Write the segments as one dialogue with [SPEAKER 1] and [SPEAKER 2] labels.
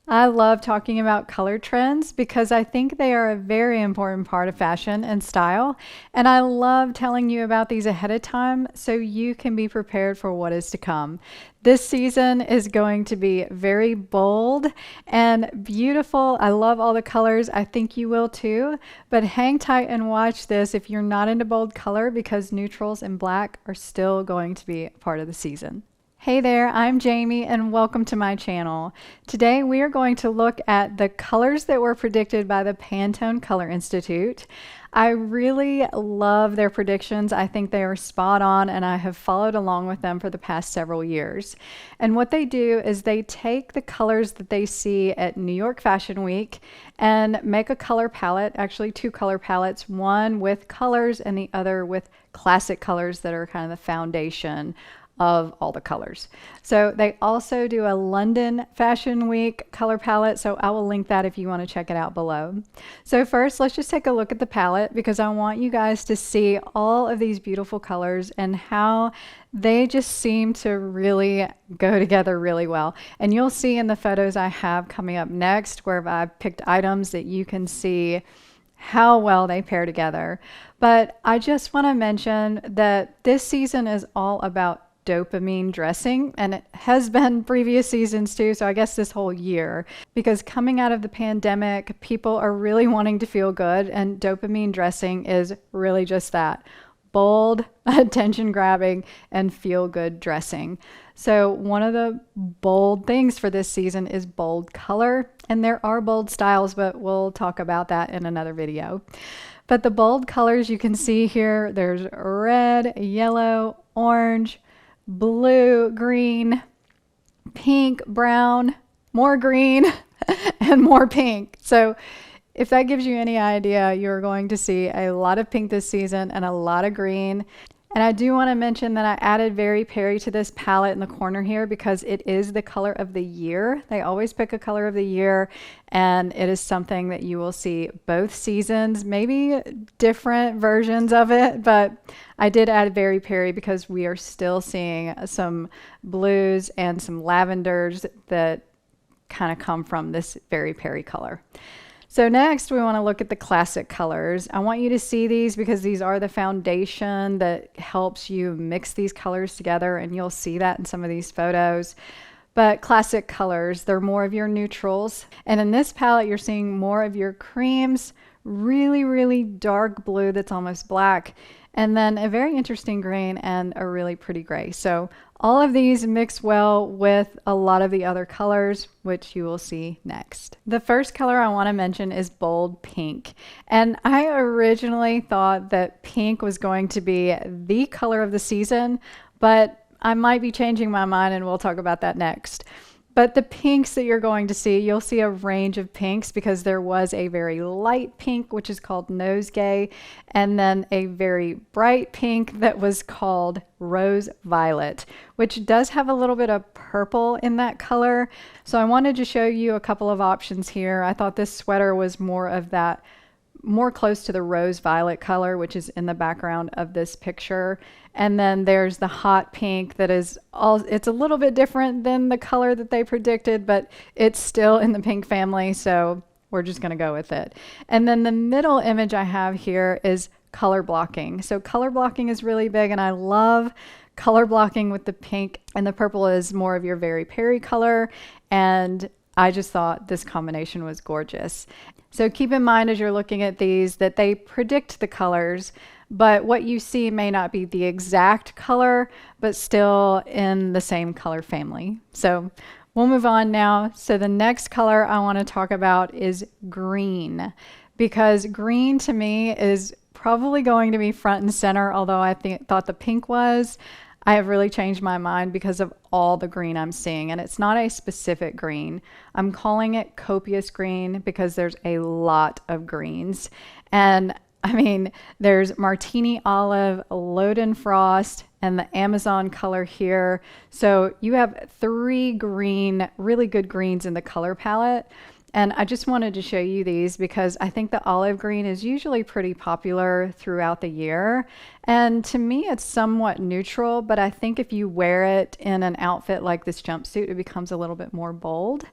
[SPEAKER 1] I love talking about color trends because I think they are a very important part of fashion and style. And I love telling you about these ahead of time so you can be prepared for what is to come. This season is going to be very bold and beautiful. I love all the colors. I think you will too. But hang tight and watch this if you're not into bold color because neutrals and black are still going to be part of the season. Hey there, I'm Jamie and welcome to my channel. Today we are going to look at the colors that were predicted by the Pantone Color Institute. I really love their predictions. I think they are spot on and I have followed along with them for the past several years. And what they do is they take the colors that they see at New York Fashion Week and make a color palette, actually two color palettes, one with colors and the other with classic colors that are kind of the foundation of all the colors. So they also do a London Fashion Week color palette, so I will link that if you want to check it out below. So first, let's just take a look at the palette because I want you guys to see all of these beautiful colors and how they just seem to really go together really well. And you'll see in the photos I have coming up next where I've picked items that you can see how well they pair together. But I just want to mention that this season is all about dopamine dressing, and it has been previous seasons too, so I guess this whole year, because coming out of the pandemic, people are really wanting to feel good, and dopamine dressing is really just that: bold, attention grabbing, and feel good dressing. So one of the bold things for this season is bold color, and there are bold styles, but we'll talk about that in another video. But the bold colors you can see here, there's red, yellow, orange, blue, green, pink, brown, more green, and more pink. So if that gives you any idea, you're going to see a lot of pink this season and a lot of green. And I do want to mention that I added Very Perry to this palette in the corner here because it is the color of the year. They always pick a color of the year, and it is something that you will see both seasons, maybe different versions of it, but I did add Very Perry because we are still seeing some blues and some lavenders that kind of come from this Very Perry color. So next we want to look at the classic colors. I want you to see these because these are the foundation that helps you mix these colors together, and you'll see that in some of these photos. But classic colors, they're more of your neutrals. And in this palette, you're seeing more of your creams, really, really dark blue that's almost black, and then a very interesting green and a really pretty gray. So all of these mix well with a lot of the other colors, which you will see next. The first color I want to mention is bold pink. And I originally thought that pink was going to be the color of the season, but I might be changing my mind and we'll talk about that next. But the pinks that you're going to see, you'll see a range of pinks because there was a very light pink, which is called nosegay, and then a very bright pink that was called rose violet, which does have a little bit of purple in that color. So I wanted to show you a couple of options here. I thought this sweater was more of that, more close to the rose violet color, which is in the background of this picture. And then there's the hot pink that is it's a little bit different than the color that they predicted, but it's still in the pink family, so we're just going to go with it. And then the middle image I have here is color blocking. So color blocking is really big, and I love color blocking with the pink, and the purple is more of your Very Perry color, and I just thought this combination was gorgeous. So keep in mind as you're looking at these that they predict the colors, but what you see may not be the exact color, but still in the same color family. So we'll move on now. So the next color I want to talk about is green, because green to me is probably going to be front and center, although I thought the pink was. I have really changed my mind because of all the green I'm seeing, and it's not a specific green. I'm calling it copious green because there's a lot of greens. And I mean, there's martini olive, Loden frost, and the Amazon color here. So you have three green, really good greens in the color palette. And I just wanted to show you these because I think the olive green is usually pretty popular throughout the year. And to me, it's somewhat neutral, but I think if you wear it in an outfit like this jumpsuit, it becomes a little bit more bold.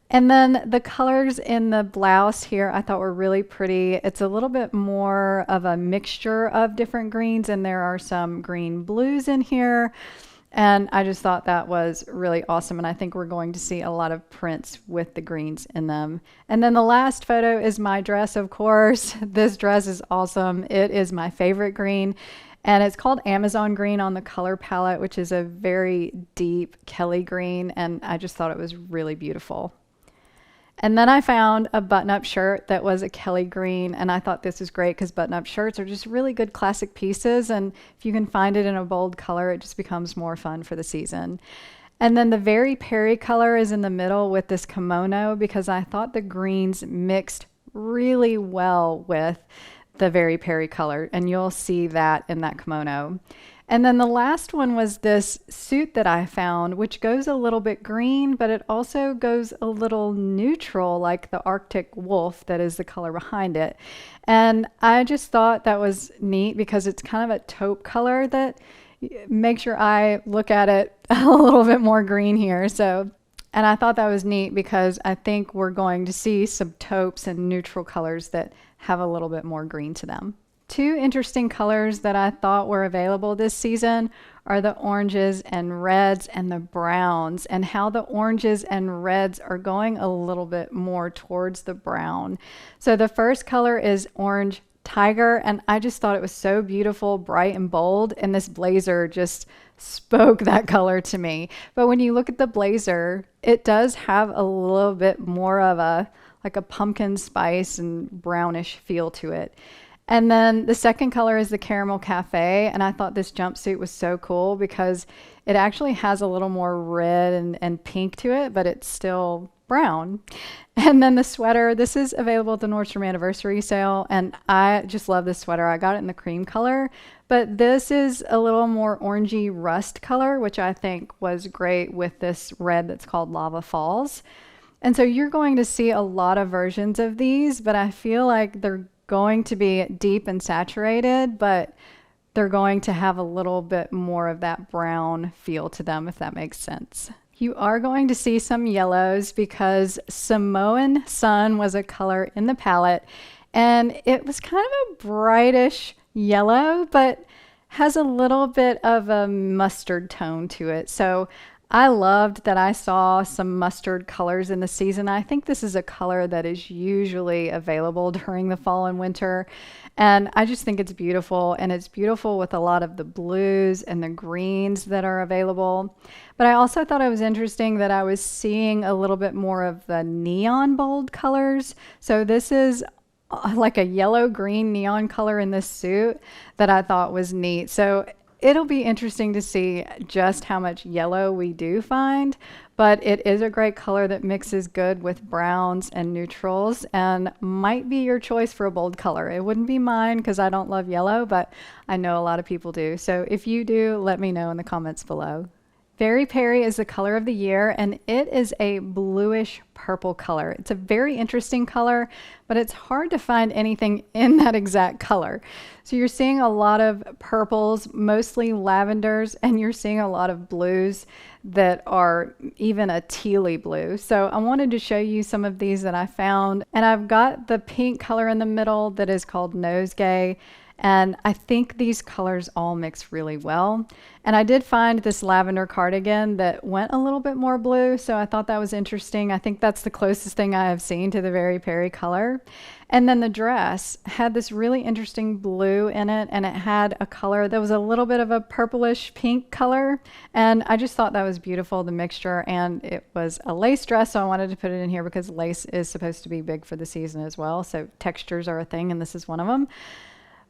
[SPEAKER 1] And then the colors in the blouse here I thought were really pretty. It's a little bit more of a mixture of different greens, and there are some green blues in here. And I just thought that was really awesome. And I think we're going to see a lot of prints with the greens in them. And then the last photo is my dress, of course. This dress is awesome. It is my favorite green. And it's called Amazon Green on the color palette, which is a very deep Kelly green. And I just thought it was really beautiful. And then I found a button-up shirt that was a Kelly green, and I thought this is great because button-up shirts are just really good classic pieces, and if you can find it in a bold color, it just becomes more fun for the season. And then the Very Perry color is in the middle with this kimono because I thought the greens mixed really well with the Very Perry color, and you'll see that in that kimono. And then the last one was this suit that I found, which goes a little bit green, but it also goes a little neutral, like the Arctic wolf that is the color behind it. And I just thought that was neat because it's kind of a taupe color that makes your eye look at it a little bit more green here. And I thought that was neat because I think we're going to see some taupes and neutral colors that have a little bit more green to them. Two interesting colors that I thought were available this season are the oranges and reds and the browns, and how the oranges and reds are going a little bit more towards the brown. So the first color is Orange Tiger, and I just thought it was so beautiful, bright and bold, and this blazer just spoke that color to me. But when you look at the blazer, it does have a little bit more of a pumpkin spice and brownish feel to it. And then the second color is the Caramel Cafe, and I thought this jumpsuit was so cool because it actually has a little more red and pink to it, but it's still brown. And then the sweater, this is available at the Nordstrom Anniversary Sale, and I just love this sweater. I got it in the cream color, but this is a little more orangey rust color, which I think was great with this red that's called Lava Falls. And so you're going to see a lot of versions of these, but I feel like they're going to be deep and saturated, but they're going to have a little bit more of that brown feel to them, if that makes sense. You are going to see some yellows because Samoan Sun was a color in the palette, and it was kind of a brightish yellow, but has a little bit of a mustard tone to it. So I loved that I saw some mustard colors in the season. I think this is a color that is usually available during the fall and winter. And I just think it's beautiful, and it's beautiful with a lot of the blues and the greens that are available. But I also thought it was interesting that I was seeing a little bit more of the neon bold colors. So this is like a yellow green neon color in this suit that I thought was neat. So it'll be interesting to see just how much yellow we do find, but it is a great color that mixes good with browns and neutrals and might be your choice for a bold color. It wouldn't be mine because I don't love yellow, but I know a lot of people do. So if you do, let me know in the comments below. Very Perry is the color of the year, and it is a bluish purple color. It's a very interesting color, but it's hard to find anything in that exact color. So you're seeing a lot of purples, mostly lavenders, and you're seeing a lot of blues that are even a tealy blue. So I wanted to show you some of these that I found, and I've got the pink color in the middle that is called Nosegay. And I think these colors all mix really well. And I did find this lavender cardigan that went a little bit more blue, so I thought that was interesting. I think that's the closest thing I have seen to the Very Perry color. And then the dress had this really interesting blue in it, and it had a color that was a little bit of a purplish pink color. And I just thought that was beautiful, the mixture, and it was a lace dress, so I wanted to put it in here because lace is supposed to be big for the season as well. So textures are a thing, and this is one of them.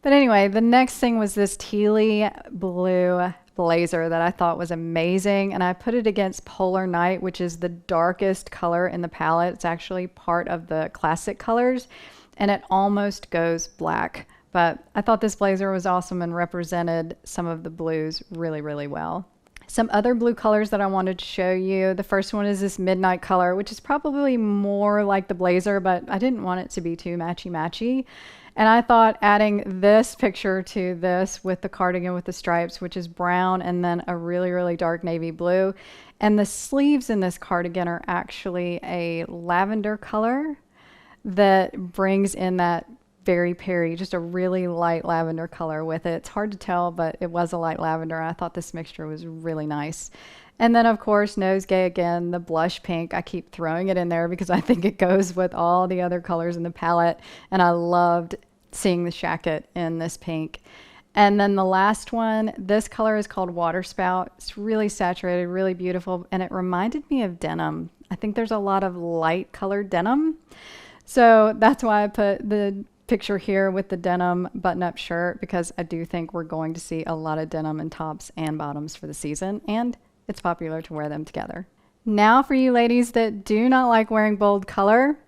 [SPEAKER 1] But anyway, the next thing was this tealy blue blazer that I thought was amazing. And I put it against Polar Night, which is the darkest color in the palette. It's actually part of the classic colors, and it almost goes black. But I thought this blazer was awesome and represented some of the blues really, really well. Some other blue colors that I wanted to show you. The first one is this midnight color, which is probably more like the blazer, but I didn't want it to be too matchy-matchy. And I thought adding this picture to this with the cardigan with the stripes, which is brown, and then a really, really dark navy blue. And the sleeves in this cardigan are actually a lavender color that brings in that very Perry, just a really light lavender color with it. It's hard to tell, but it was a light lavender. I thought this mixture was really nice. And then, of course, nosegay again, the blush pink. I keep throwing it in there because I think it goes with all the other colors in the palette. And I loved seeing the shacket in this pink. And then the last one, this color is called Water Spout. It's really saturated, really beautiful, and it reminded me of denim. I think there's a lot of light colored denim. So that's why I put the picture here with the denim button-up shirt, because I do think we're going to see a lot of denim in tops and bottoms for the season, and it's popular to wear them together. Now for you ladies that do not like wearing bold color,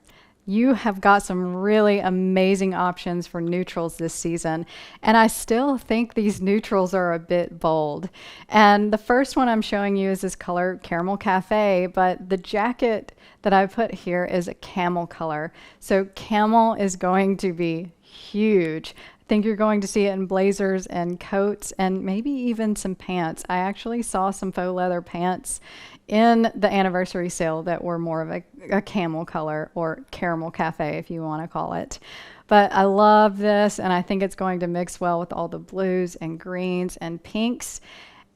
[SPEAKER 1] you have got some really amazing options for neutrals this season. And I still think these neutrals are a bit bold. And the first one I'm showing you is this color Caramel Cafe, but the jacket that I put here is a camel color. So camel is going to be huge. I think you're going to see it in blazers and coats and maybe even some pants. I actually saw some faux leather pants in the anniversary sale that were more of a camel color, or caramel cafe if you want to call it. But I love this, and I think it's going to mix well with all the blues and greens and pinks.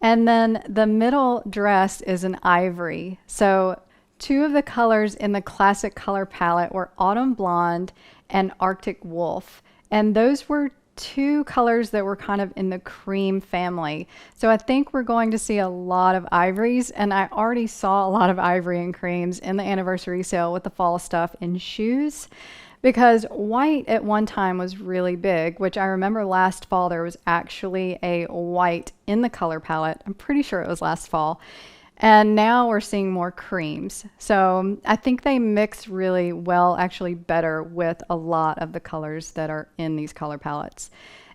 [SPEAKER 1] And then the middle dress is an ivory. So two of the colors in the classic color palette were Autumn Blonde and Arctic Wolf. And those were two colors that were kind of in the cream family. So I think we're going to see a lot of ivories, and I already saw a lot of ivory and creams in the anniversary sale with the fall stuff in shoes, because white at one time was really big, which I remember last fall there was actually a white in the color palette. I'm pretty sure it was last fall. And now we're seeing more creams. So I think they mix really well, actually better with a lot of the colors that are in these color palettes.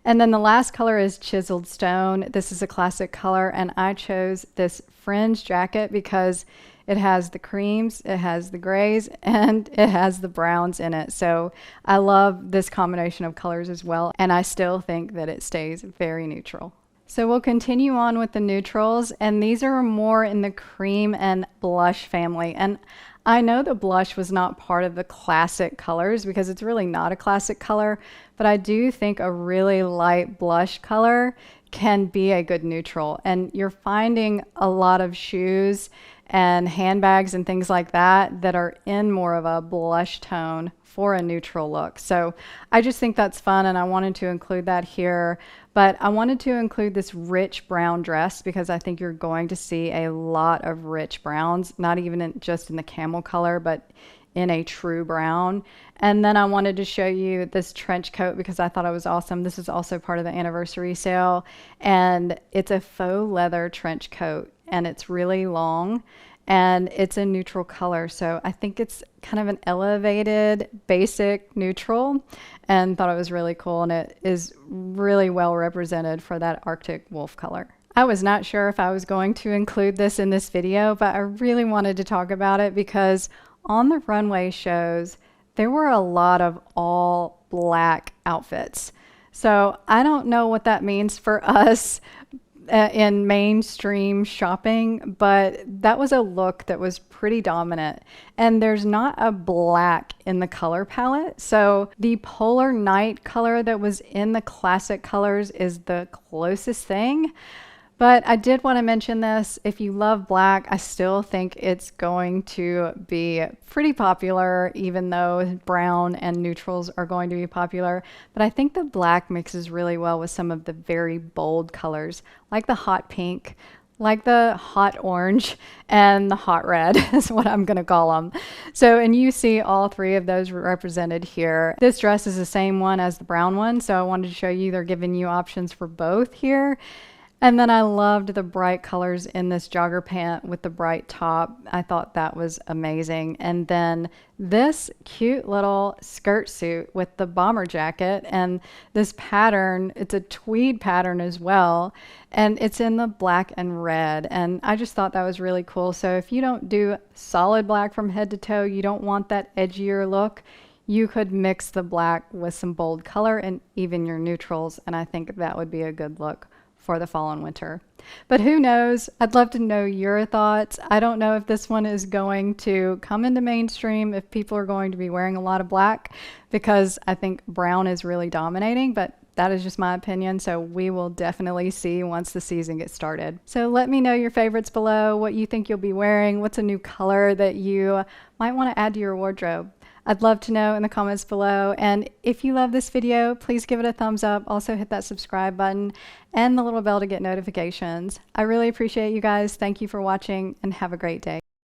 [SPEAKER 1] And then the last color is Chiseled Stone. This is a classic color, and I chose this fringe jacket because it has the creams, it has the grays, and it has the browns in it. So I love this combination of colors as well, and I still think that it stays very neutral. So we'll continue on with the neutrals, and these are more in the cream and blush family. And I know the blush was not part of the classic colors because it's really not a classic color, but I do think a really light blush color can be a good neutral. And you're finding a lot of shoes and handbags and things like that that are in more of a blush tone for a neutral look. So I just think that's fun, and I wanted to include that here. But I wanted to include this rich brown dress because I think you're going to see a lot of rich browns, not even just in the camel color, but in a true brown. And then I wanted to show you this trench coat because I thought it was awesome. This is also part of the anniversary sale, and it's a faux leather trench coat, and it's really long, and it's a neutral color. So I think it's kind of an elevated basic neutral, and thought it was really cool, and it is really well represented for that Arctic Wolf color. I was not sure if I was going to include this in this video, but I really wanted to talk about it because on the runway shows there were a lot of all black outfits. So I don't know what that means for us in mainstream shopping, but that was a look that was pretty dominant, and there's not a black in the color palette. So the polar night color that was in the classic colors is the closest thing. But I did want to mention this. If you love black, I still think it's going to be pretty popular, even though brown and neutrals are going to be popular. But I think the black mixes really well with some of the very bold colors, like the hot pink, like the hot orange, and the hot red is what I'm going to call them. So, and you see all three of those represented here. This dress is the same one as the brown one, so I wanted to show you they're giving you options for both here. And then I loved the bright colors in this jogger pant with the bright top. I thought that was amazing. And then this cute little skirt suit with the bomber jacket and this pattern, it's a tweed pattern as well. And it's in the black and red. And I just thought that was really cool. So if you don't do solid black from head to toe, you don't want that edgier look, you could mix the black with some bold color and even your neutrals, and I think that would be a good look for the fall and winter. But who knows? I'd love to know your thoughts. I don't know if this one is going to come into mainstream, if people are going to be wearing a lot of black, because I think brown is really dominating, but that is just my opinion, so we will definitely see once the season gets started. So let me know your favorites below, what you think you'll be wearing, what's a new color that you might want to add to your wardrobe. I'd love to know in the comments below. And if you love this video, please give it a thumbs up. Also hit that subscribe button and the little bell to get notifications. I really appreciate you guys. Thank you for watching and have a great day.